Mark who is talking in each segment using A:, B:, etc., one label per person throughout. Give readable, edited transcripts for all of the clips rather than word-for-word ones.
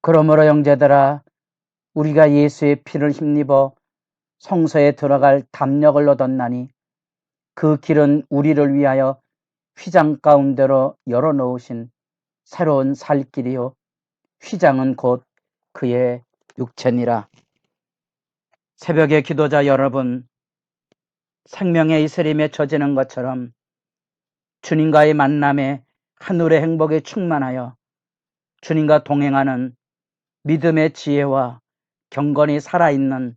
A: 그러므로 형제들아, 우리가 예수의 피를 힘입어 성소에 들어갈 담력을 얻었나니 그 길은 우리를 위하여 휘장 가운데로 열어놓으신 새로운 살 길이요 휘장은 곧 그의 육체니라. 새벽의 기도자 여러분, 생명의 이슬임에 젖이는 것처럼 주님과의 만남에 하늘의 행복에 충만하여 주님과 동행하는 믿음의 지혜와 경건이 살아있는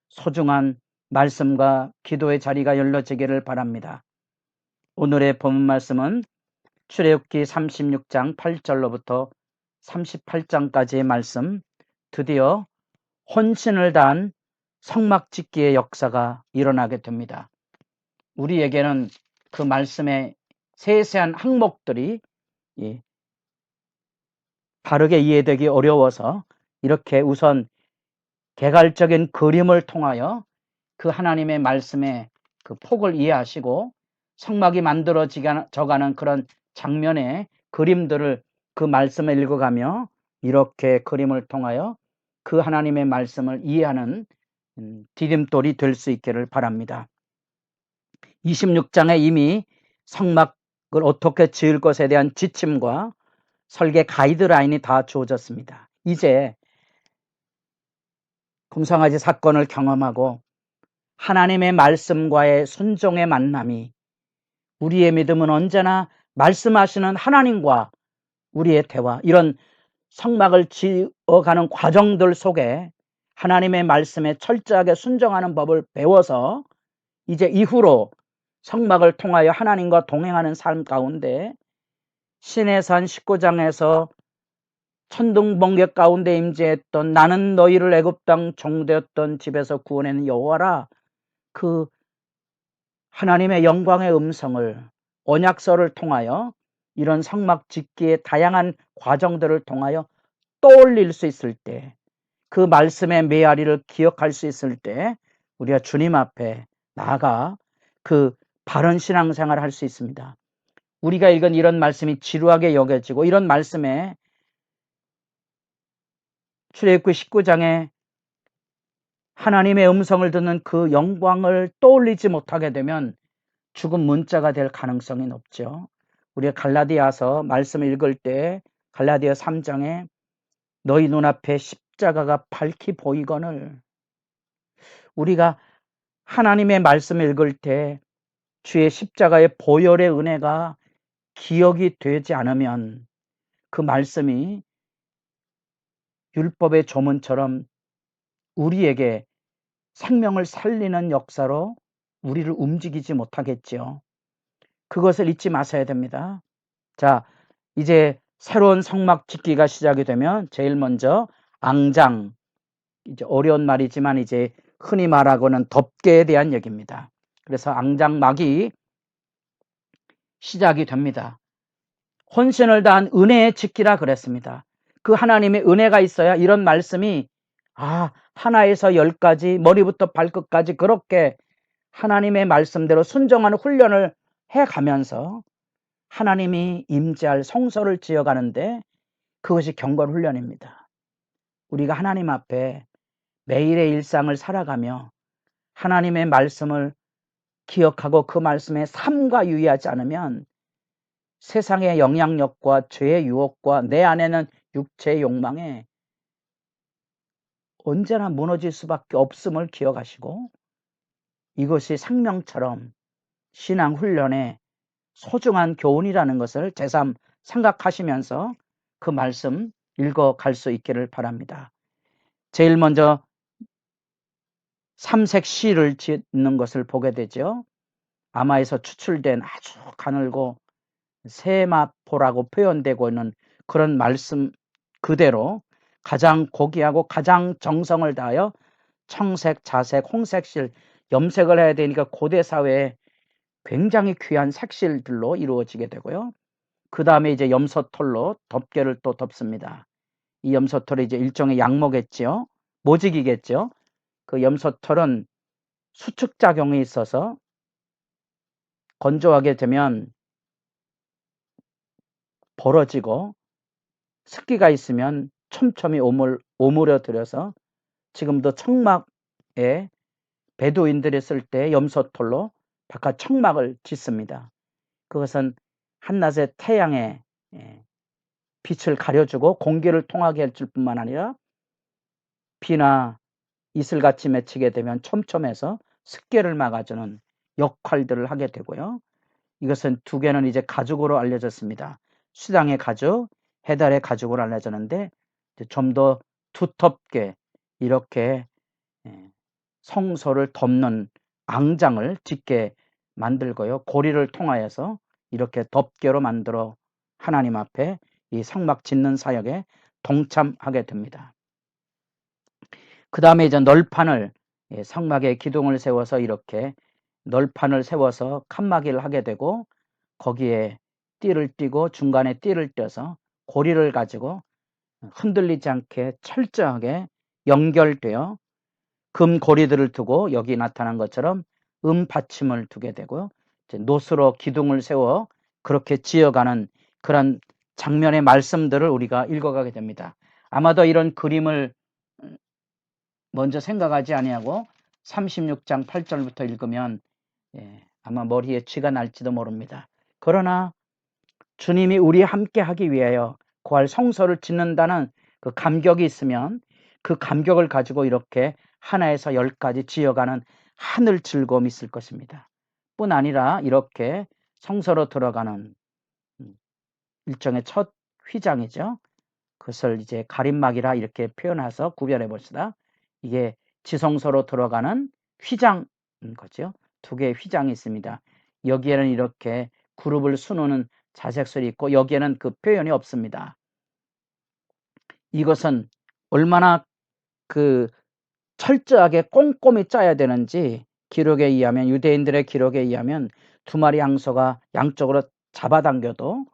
A: 소중한 말씀과 기도의 자리가 열려지기를 바랍니다. 오늘의 본문 말씀은 출애굽기 36장 8절로부터 38장까지의 말씀, 드디어 혼신을 다한 성막 짓기의 역사가 일어나게 됩니다. 우리에게는 그 말씀의 세세한 항목들이 바르게 이해되기 어려워서 이렇게 우선 개괄적인 그림을 통하여 그 하나님의 말씀의 그 폭을 이해하시고 성막이 만들어져가는 그런 장면의 그림들을 그 말씀을 읽어가며 이렇게 그림을 통하여 그 하나님의 말씀을 이해하는 디딤돌이 될 수 있기를 바랍니다. 26장에 이미 성막을 어떻게 지을 것에 대한 지침과 설계 가이드라인이 다 주어졌습니다. 이제 금송아지 사건을 경험하고 하나님의 말씀과의 순종의 만남이 우리의 믿음은 언제나 말씀하시는 하나님과 우리의 대화, 이런 성막을 지어가는 과정들 속에 하나님의 말씀에 철저하게 순종하는 법을 배워서 이제 이후로 성막을 통하여 하나님과 동행하는 삶 가운데 시내산 19장에서 천둥 번개 가운데 임재했던 나는 너희를 애굽 땅 종되었던 집에서 구원하는 여호와라, 그 하나님의 영광의 음성을 언약서를 통하여 이런 성막 짓기의 다양한 과정들을 통하여 떠올릴 수 있을 때, 그 말씀의 메아리를 기억할 수 있을 때 우리가 주님 앞에 나아가 그 바른 신앙생활을 할 수 있습니다. 우리가 읽은 이런 말씀이 지루하게 여겨지고 이런 말씀에 출애굽기 19장에 하나님의 음성을 듣는 그 영광을 떠올리지 못하게 되면 죽은 문자가 될 가능성이 높죠. 우리가 갈라디아서 말씀을 읽을 때 갈라디아 3장에 너희 눈앞에 십자가가 밝히 보이거늘, 우리가 하나님의 말씀을 읽을 때 주의 십자가의 보혈의 은혜가 기억이 되지 않으면 그 말씀이 율법의 조문처럼 우리에게 생명을 살리는 역사로 우리를 움직이지 못하겠죠. 그것을 잊지 마셔야 됩니다. 자, 이제 새로운 성막 짓기가 시작이 되면 제일 먼저 앙장, 이제 어려운 말이지만 이제 흔히 말하고는 덮개에 대한 얘기입니다. 그래서 앙장막이 시작이 됩니다. 혼신을 다한 은혜의 짓기라 그랬습니다. 그 하나님의 은혜가 있어야 이런 말씀이 하나에서 10까지 머리부터 발끝까지 그렇게 하나님의 말씀대로 순종하는 훈련을 해가면서 하나님이 임재할 성소를 지어가는데 그것이 경건 훈련입니다. 우리가 하나님 앞에 매일의 일상을 살아가며 하나님의 말씀을 기억하고 그 말씀에 삶과 유의하지 않으면 세상의 영향력과 죄의 유혹과 내 안에는 육체의 욕망에 언제나 무너질 수밖에 없음을 기억하시고 이것이 생명처럼 신앙 훈련의 소중한 교훈이라는 것을 제삼 생각하시면서 그 말씀 읽어갈 수 있기를 바랍니다. 제일 먼저 삼색 시를 짓는 것을 보게 되죠. 아마에서 추출된 아주 가늘고 세마포라고 표현되고 있는 그런 말씀 그대로 가장 고귀하고 가장 정성을 다하여 청색, 자색, 홍색실, 염색을 해야 되니까 고대 사회에 굉장히 귀한 색실들로 이루어지게 되고요. 그 다음에 이제 염소털로 덮개를 또 덮습니다. 이 염소털이 이제 일종의 양모겠죠. 모직이겠죠. 그 염소털은 수축작용이 있어서 건조하게 되면 벌어지고 습기가 있으면 촘촘히 오므려들여서 지금도 청막에 베두인들이 쓸 때 염소털로 바깥 청막을 짓습니다. 그것은 한낮의 태양의 빛을 가려주고 공기를 통하게 해줄 뿐만 아니라 비나 이슬같이 맺히게 되면 촘촘해서 습기를 막아주는 역할들을 하게 되고요. 이것은 두 개는 이제 가죽으로 알려졌습니다. 수당의 가죽, 해달의 가죽으로 알려졌는데 좀 더 두텁게 이렇게 성소를 덮는 앙장을 짓게 만들고요. 고리를 통하여서 이렇게 덮개로 만들어 하나님 앞에 이 성막 짓는 사역에 동참하게 됩니다. 그 다음에 이제 널판을 성막에 기둥을 세워서 이렇게 널판을 세워서 칸막이를 하게 되고 거기에 띠를 띠고 중간에 띠를 떼서 고리를 가지고 흔들리지 않게 철저하게 연결되어 금 고리들을 두고 여기 나타난 것처럼 받침을 두게 되고 노스로 기둥을 세워 그렇게 지어가는 그런 장면의 말씀들을 우리가 읽어가게 됩니다. 아마도 이런 그림을 먼저 생각하지 아니하고 36장 8절부터 읽으면 아마 머리에 쥐가 날지도 모릅니다. 그러나 주님이 우리 함께 하기 위하여 구할 성소를 짓는다는 그 감격이 있으면 그 감격을 가지고 이렇게 하나에서 10까지 지어가는 하늘 즐거움이 있을 것입니다. 뿐 아니라 이렇게 성소로 들어가는 일종의 첫 휘장이죠. 그것을 이제 가림막이라 이렇게 표현해서 구별해 봅시다. 이게 지성소로 들어가는 휘장인 거죠. 두 개의 휘장이 있습니다. 여기에는 이렇게 그룹을 수놓는 자색설이 있고 여기에는 그 표현이 없습니다. 이것은 얼마나 그 철저하게 꼼꼼히 짜야 되는지 기록에 의하면 유대인들의 기록에 의하면 두 마리 양소가 양쪽으로 잡아당겨도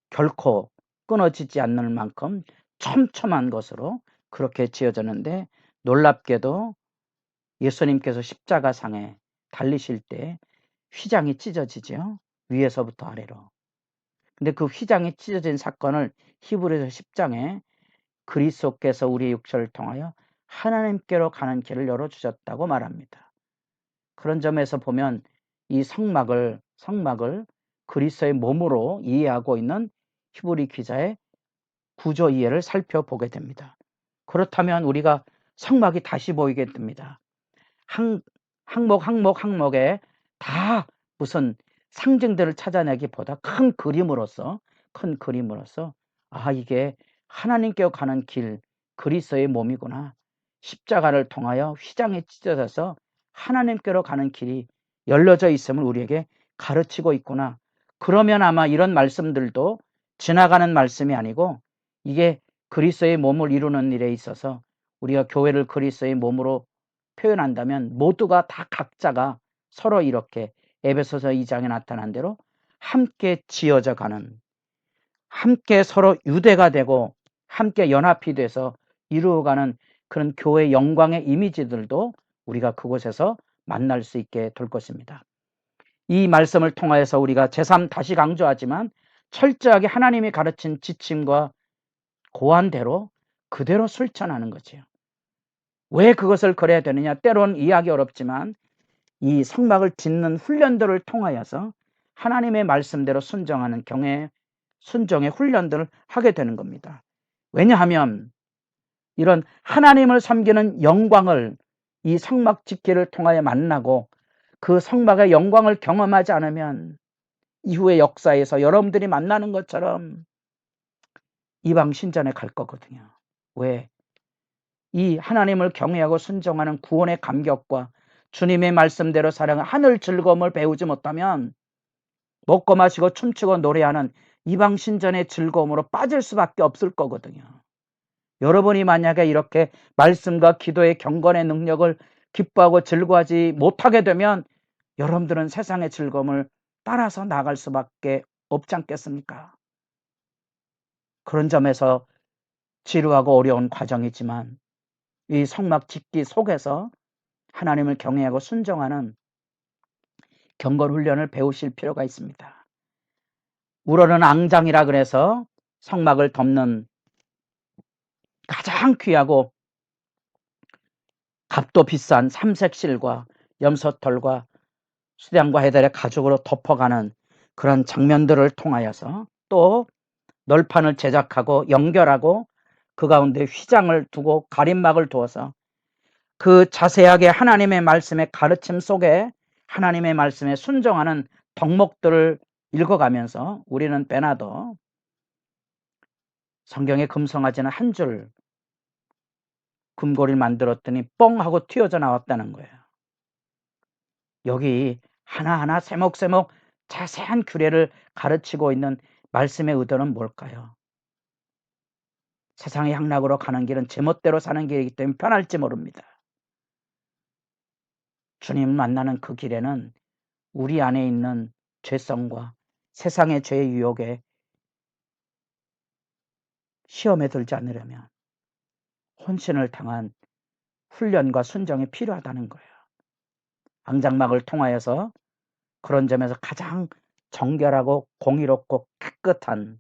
A: 결코 끊어지지 않는 만큼 촘촘한 것으로 그렇게 지어졌는데 놀랍게도 예수님께서 십자가상에 달리실 때 휘장이 찢어지죠. 위에서부터 아래로. 근데 그 휘장이 찢어진 사건을 히브리서 10장에 그리스도께서 우리의 육체를 통하여 하나님께로 가는 길을 열어주셨다고 말합니다. 그런 점에서 보면 이 성막을 그리스도의 몸으로 이해하고 있는 히브리 기자의 구조 이해를 살펴보게 됩니다. 그렇다면 우리가 성막이 다시 보이게 됩니다. 항목에 다 무슨 상징들을 찾아내기보다 큰 그림으로서 아 이게 하나님께 가는 길 그리스도의 몸이구나. 십자가를 통하여 휘장이 찢어져서 하나님께로 가는 길이 열려져 있음을 우리에게 가르치고 있구나. 그러면 아마 이런 말씀들도 지나가는 말씀이 아니고 이게 그리스도의 몸을 이루는 일에 있어서 우리가 교회를 그리스도의 몸으로 표현한다면 모두가 다 각자가 서로 이렇게 에베소서 2장에 나타난 대로 함께 지어져 가는, 함께 서로 유대가 되고 함께 연합이 돼서 이루어가는 그런 교회 영광의 이미지들도 우리가 그곳에서 만날 수 있게 될 것입니다. 이 말씀을 통하여서 우리가 제3 다시 강조하지만 철저하게 하나님이 가르친 지침과 고안대로 그대로 실천하는 거지요. 왜 그것을 그래야 되느냐? 때론 이해하기 어렵지만 이 성막을 짓는 훈련들을 통하여서 하나님의 말씀대로 순종하는 순종의 훈련들을 하게 되는 겁니다. 왜냐하면 이런 하나님을 섬기는 영광을 이 성막 짓기를 통하여 만나고 그 성막의 영광을 경험하지 않으면 이후의 역사에서 여러분들이 만나는 것처럼 이방 신전에 갈 거거든요. 왜? 이 하나님을 경외하고 순종하는 구원의 감격과 주님의 말씀대로 살아가는 하늘 즐거움을 배우지 못하면 먹고 마시고 춤추고 노래하는 이방 신전의 즐거움으로 빠질 수밖에 없을 거거든요. 여러분이 만약에 이렇게 말씀과 기도의 경건의 능력을 기뻐하고 즐거워하지 못하게 되면 여러분들은 세상의 즐거움을 따라서 나갈 수밖에 없지 않겠습니까? 그런 점에서 지루하고 어려운 과정이지만 이 성막 짓기 속에서 하나님을 경외하고 순종하는 경건 훈련을 배우실 필요가 있습니다. 우러는 앙장이라 그래서 성막을 덮는 가장 귀하고 값도 비싼 삼색실과 염소털과 수량과 해달의 가죽으로 덮어가는 그런 장면들을 통하여서 또 널판을 제작하고 연결하고 그 가운데 휘장을 두고 가림막을 두어서 그 자세하게 하나님의 말씀의 가르침 속에 하나님의 말씀에 순종하는 덕목들을 읽어가면서 우리는 빼놔도 성경에 금송아지는 한 줄 금고리를 만들었더니 뻥 하고 튀어져 나왔다는 거예요. 여기 하나하나 세목세목 자세한 규례를 가르치고 있는 말씀의 의도는 뭘까요? 세상의 향락으로 가는 길은 제멋대로 사는 길이기 때문에 편할지 모릅니다. 주님 만나는 그 길에는 우리 안에 있는 죄성과 세상의 죄의 유혹에 시험에 들지 않으려면 혼신을 당한 훈련과 순종이 필요하다는 거예요. 앙장막을 통하여서 그런 점에서 가장 정결하고 공의롭고 깨끗한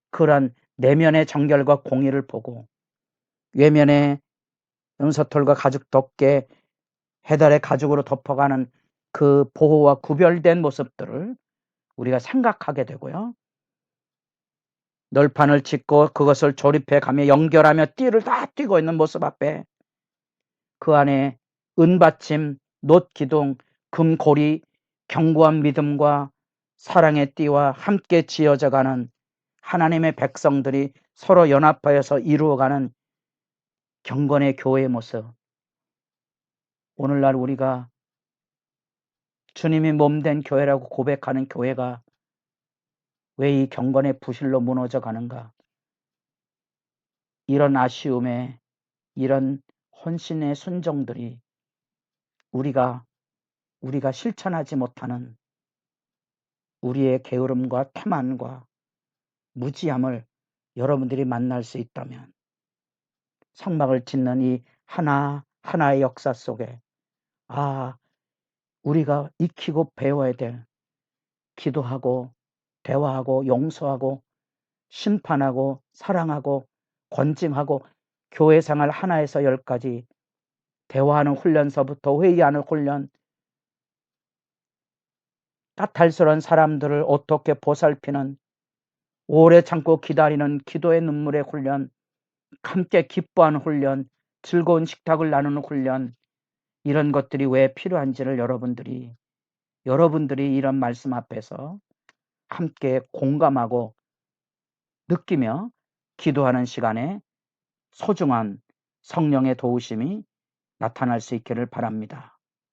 A: 그런 내면의 정결과 공의를 보고 외면의 은서털과 가죽 덮개 해달의 가죽으로 덮어가는 그 보호와 구별된 모습들을 우리가 생각하게 되고요. 널판을 짓고 그것을 조립해 가며 연결하며 띠를 다 띠고 있는 모습 앞에 그 안에 은받침, 놋기둥, 금고리, 견고한 믿음과 사랑의 띠와 함께 지어져가는 하나님의 백성들이 서로 연합하여서 이루어가는 경건의 교회의 모습. 오늘날 우리가 주님이 몸된 교회라고 고백하는 교회가 왜 이 경건의 부실로 무너져 가는가? 이런 아쉬움에 이런 혼신의 순종들이 우리가 실천하지 못하는 우리의 게으름과 태만과 무지함을 여러분들이 만날 수 있다면 성막을 짓는 이 하나하나의 역사 속에 우리가 익히고 배워야 될 기도하고 대화하고 용서하고 심판하고 사랑하고 권징하고 교회 생활 하나에서 10까지 대화하는 훈련서부터 회의하는 훈련, 까탈스러운 사람들을 어떻게 보살피는 오래 참고 기다리는 기도의 눈물의 훈련, 함께 기뻐하는 훈련, 즐거운 식탁을 나누는 훈련, 이런 것들이 왜 필요한지를 여러분들이 이런 말씀 앞에서 함께 공감하고 느끼며 기도하는 시간에 소중한 성령의 도우심이 나타날 수 있기를 바랍니다.